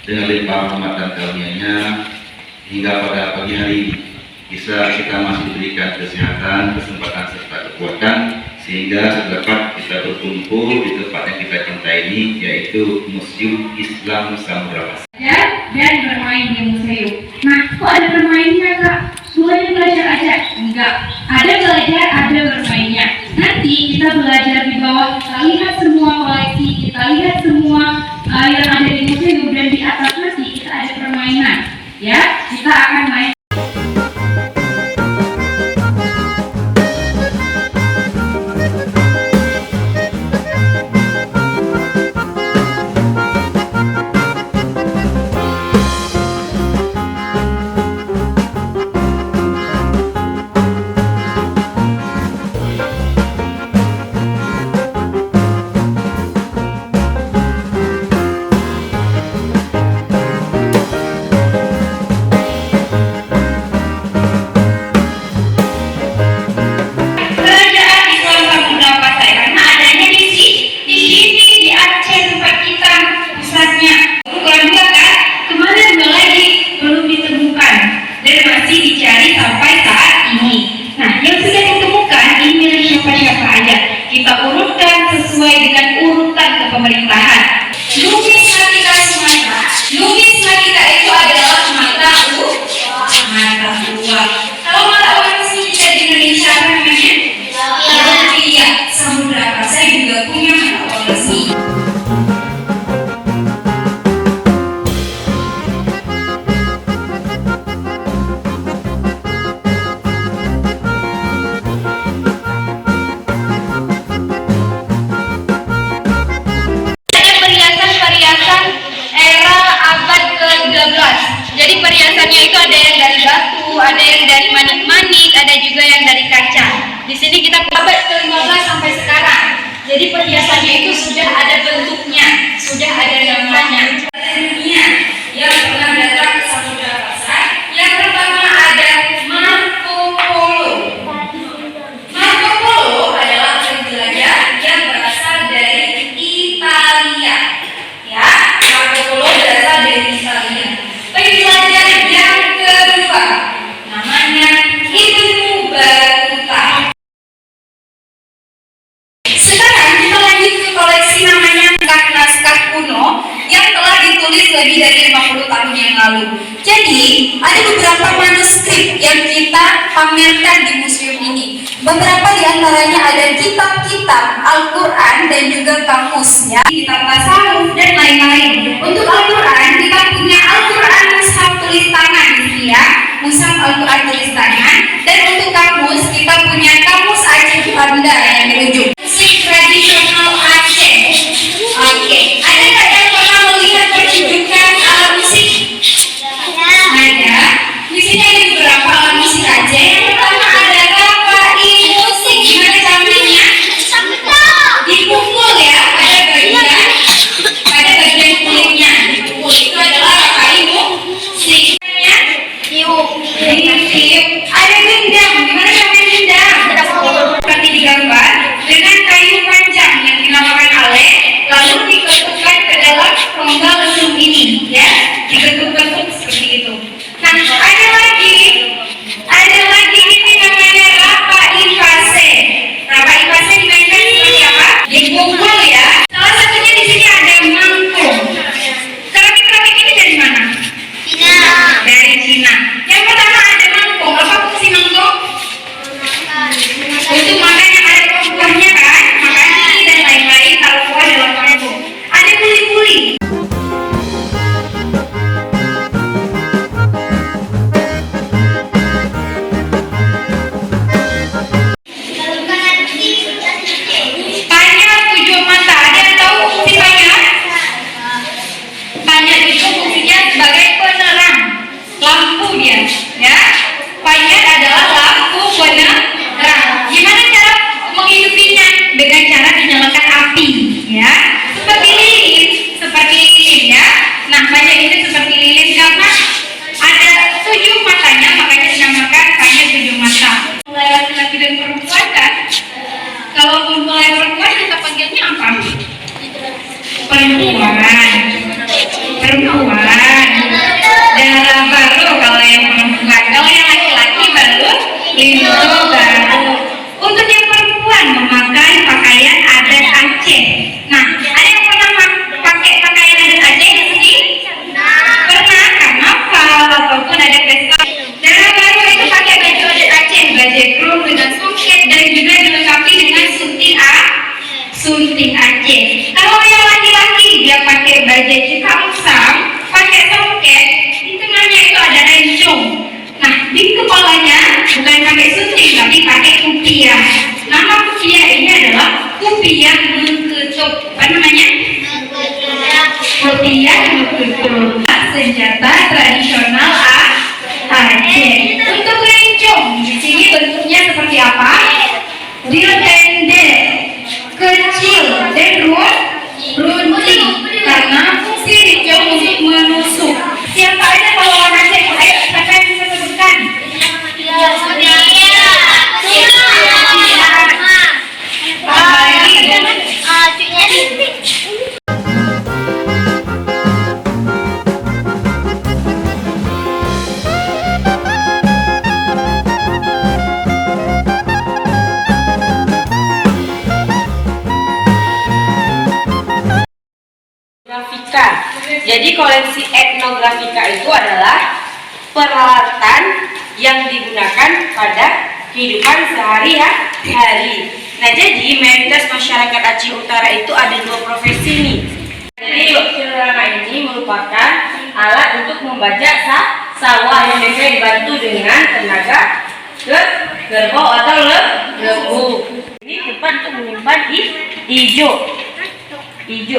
dengan limpah rahmat dan karunia-Nya hingga pada pagi hari ini bisa kita masih diberikan kesehatan, kesempatan serta kekuatan sehingga dapat kita berkumpul di tempat yang kita cintai ini, yaitu Museum Islam Samudra Pasai. Dan bermain di museum. Nah, kok ada bermainnya, Kak? Semuanya belajar aja? Enggak. Ada belajar, ada bermainnya. Nanti kita belajar di bawah, kita lihat semua koleksi, kita lihat semua yang ada di museum, dan di atas nanti kita ada permainan. Ya, kita akan main. Kita urutkan sesuai dengan urutan kepemerintahan. Numisma kita Sumatera, numisma kita itu adalah mata uang. Kalau mata uang ini kita di Indonesia apa namanya? Rupiah. Samudra Pasai juga punya mata uang resmi. Jadi perhiasannya itu ada yang dari batu, ada yang dari manik-manik, ada juga yang dari kaca. Di sini kita abad ke-15 sampai sekarang. Jadi perhiasannya itu sudah ada bentuknya, sudah ada namanya. Dunia yang pernah datang ke Samudra Pasai, yang pertama ada Marco Polo. Marco Polo adalah penjelajah yang berasal dari Italia. Ya, Marco Polo berasal dari Italia. Penjelajah yang kedua namanya Ibnu Battuta. Sekarang kita lanjut ke koleksi namanya naskah kuno yang telah ditulis lebih dari 50 tahun yang lalu. Jadi ada beberapa manuskrip yang kita pamerkan di museum ini. Beberapa di antaranya ada kitab-kitab Al-Quran dan juga kamus, ya, kitab tasawuf dan lain-lain. Untuk Al-Quran kita punya Al-Quran mushaf tulis tangan, ya, mushaf Al-Quran tulis tangan. Dan untuk kamus kita punya kamus Aceh Banda yang dirujuk. Musik tradisional Aceh. Oke, ada nggak yang pernah melihat pertunjukan alat musik? Ada. Di sini ada beberapa alat musik Aceh. Yang pertama ada rapai musik. Gimana caranya? Dipukul, ya, pada bagian kulitnya. Dipukul, itu adalah rapai musik. Tiup. Ada gendang. Gimana caranya gendang? Seperti digambar dengan kayu panjang yang dinamakan ale, lalu diketukkan ke dalam rongga lesung ini, ya, digetuk-getuk seperti itu. Nah, ada lagi ini namanya rapai pase. Rapai pase dimainkan seperti apa? Dipukul, ya. Salah satunya di sini ada mangkuk. Keramik-keramik ini dari mana? Cina. Dari Cina. Yang pertama ada mangkuk. Apa fungsi mangkuk? Untuk makan yang ada kuahnya, kan? Makan ini dan lain-lain, taruh kuah dalam mangkuk. Ada kuli-kuli. Panyak 7 mata. Ada yang tahu fungsi panyak? Panyak itu fungsinya sebagai penerang lampu dia, ya. Panyak adalah lampu penerang. Gimana cara menghidupinya? Dengan cara dinyalakan api, ya. Seperti lilin, ya. Nah, panyak ini seperti lilin karena ada 7 matanya, makanya dinamakan panyak 7 mata. Mulai laki-laki dan perempuan, kan? Kalau mulai perempuan kita panggilnya apa? Perempuan. perempuan. Darah baru kalau yang perempuan. Kalau yang laki-laki baru lintu baru. Untuk yang perempuan memakai pakaian adat Aceh. Nah, ada yang pernah pakai pakaian adat Aceh di sini? Pernah, karnaval ataupun ada pesta. Darah baru itu pakai baju adat Aceh, baju krum dengan songket dan juga dilengkapi dengan sunting Aceh. Kalau yang laki-laki dia pakai baju cikangsang, pakai songket, di tengahnya itu ada rencong. Nah, di kepalanya bukan pakai sunting tapi pakai kupiah. Nama kupiah ini adalah kupiah mengketup. Apa namanya? Kupiah mengketup. Senjata tradisional Aceh. Untuk rencong, di sini bentuknya seperti apa? Dia pendek, kecil, dan runcing karena fungsi rencong untuk menusuk. Siapa aja kalau orang Aceh? Ayo, siapa yang bisa sebutkan? Etnografika. Jadi koleksi etnografika itu adalah peralatan yang digunakan pada kehidupan sehari-hari. Nah, jadi mayoritas masyarakat Aceh Utara itu ada dua profesi nih. Jadi selama ini merupakan alat untuk membajak sawah yang biasanya dibantu dengan tenaga kerbau atau lembu. Ini tempat untuk menyimpan hijau,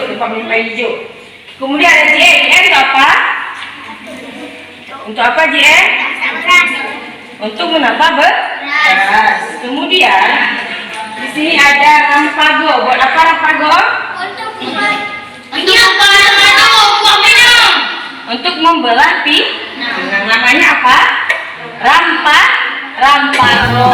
tempat menyimpan hijau. Kemudian ada JM untuk apa? Untuk apa JM? Untuk menambah beras. Kemudian di sini ada rampago. Buat apa rampago? Untuk membelah pinang. Namanya apa? Rampago.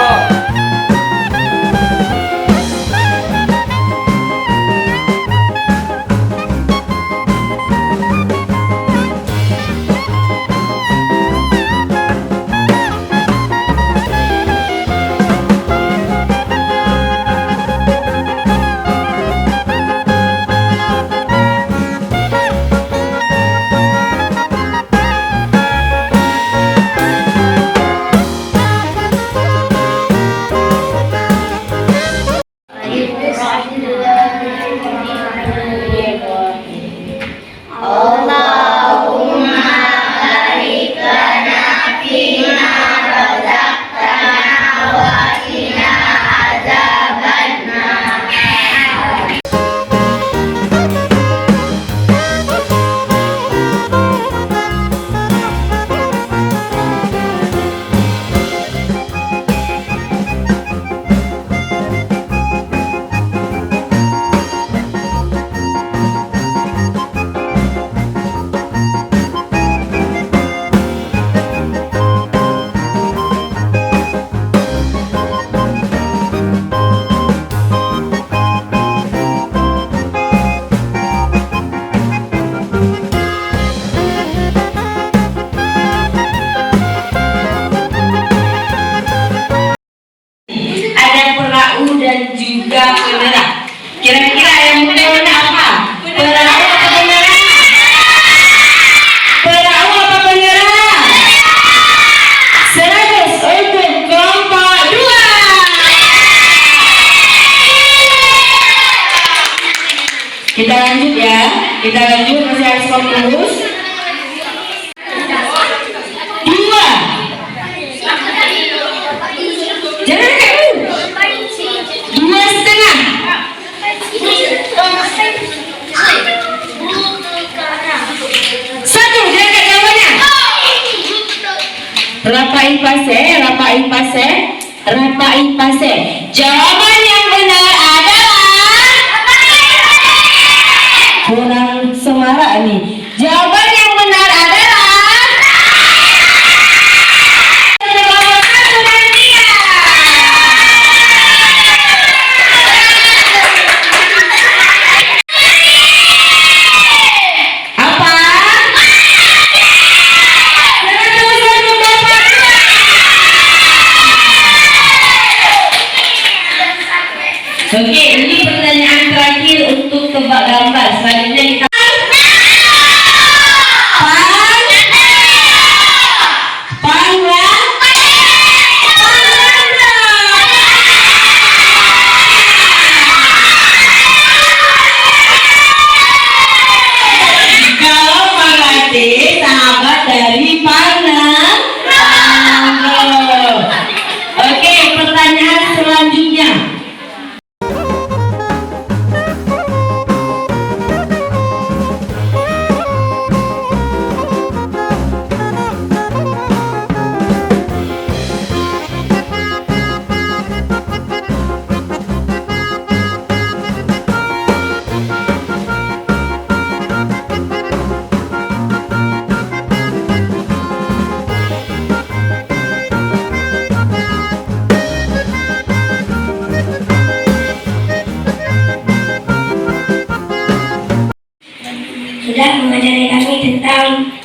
Dan juga penerang. Kira-kira yang mudah apa? Perahu atau penerang? Perahu atau penerang? 100 untuk kelompok 2. Kita lanjut ya. Kita lanjut, masih harus fokus. 2. Jangan kamu. 2,5. 1, jangan jawabannya. Rapai pase. Jawaban yang benar adalah kurang semarak nih. Jawaban yang benar adalah apa?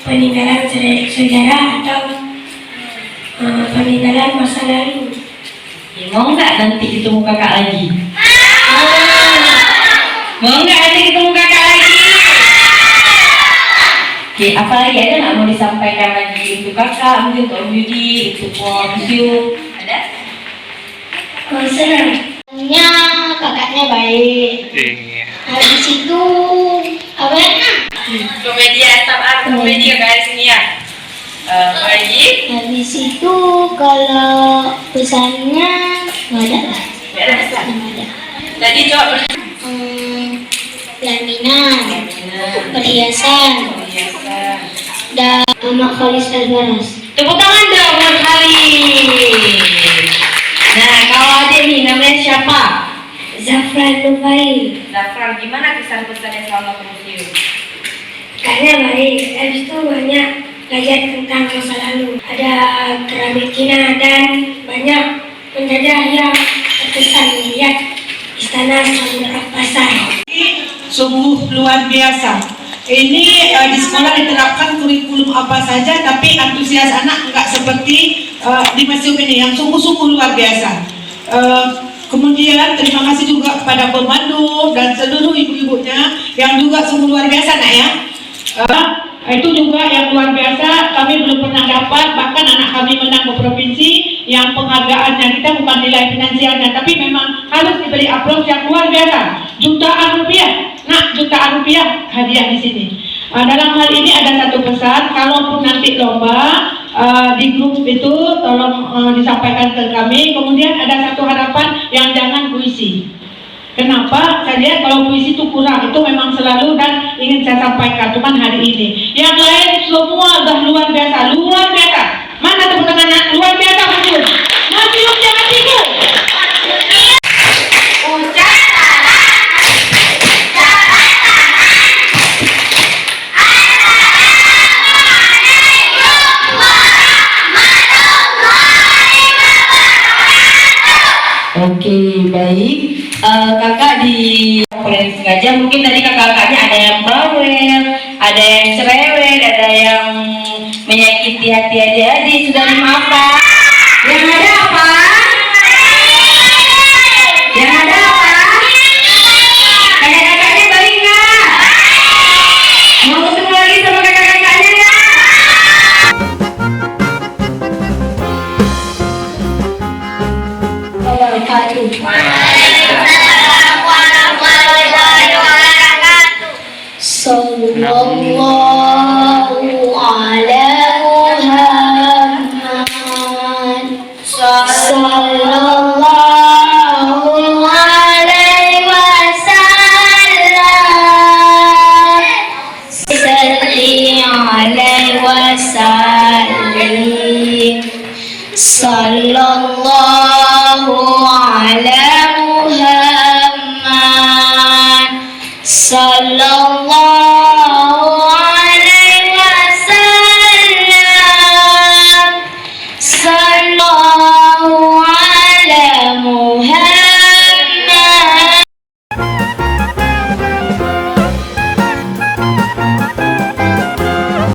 peninggalan sejarah atau peninggalan masa lalu. Ya, mau nggak nanti ketemu kakak lagi? Mau nggak nanti ketemu kakak lagi? Oke, apalagi ada nggak mau disampaikan lagi untuk kakak, mungkin untuk Om Yudi, untuk museum? Ada? Senang. Kakaknya baik. Habis itu apa ya? Komedi komedi kakak sini ya. Lagi? Habis itu kalau pesannya nggak ada lah. Nggak ada pesan. Nggak ada. Tadi coba Pelaminan, perhiasan, dan Mak Khalis Albaras. tepuk tangan dong buat Khalis. Nah, kalau adik nih namanya siapa? Zafran Nufai. Zafran, gimana kesan-pesannya selama ke museum? Kakaknya baik. Habis itu banyak belajar tentang masa lalu. Ada keramik Cina dan banyak penjajah yang terkesan melihat istana Samudera Pasar. Sungguh luar biasa. Ini di sekolah diterapkan kurikulum apa saja, tapi antusias anak enggak seperti di museum ini yang sungguh-sungguh luar biasa. Kemudian terima kasih juga kepada pemandu dan seluruh ibu-ibunya yang juga sungguh luar biasa, nak ya. Itu juga yang luar biasa, kami belum pernah dapat, bahkan anak kami menang ke provinsi yang penghargaannya kita bukan nilai finansialnya, tapi memang harus diberi aplaus yang luar biasa, jutaan rupiah, jutaan rupiah hadiah di sini. Dalam hal ini ada satu pesan, kalaupun nanti lomba di grup itu tolong disampaikan ke kami. Kemudian ada satu harapan yang jangan puisi. Kenapa? Saya lihat kalau puisi itu kurang, itu memang selalu dan ingin saya sampaikan, cuman hari ini. Yang lain semua udah luar biasa, luar biasa. Mana tepuk tangannya? Luar biasa museum. Museum jangan tipu. Oke, baik. Kakak di Polres Sengaja, mungkin tadi kakak-kakaknya ada yang bawel, ada yang cerewet, ada yang menyakiti hati adik-adik, sudah dimaafkan. Yang ada apa? Yang ada apa? Kakak-kakaknya baik nggak? Mau ketemu lagi sama kakak-kakaknya nggak? Sallallahu ala Muhammad. Sallallahu alaihi wasallam. Salli alaihi wasallim.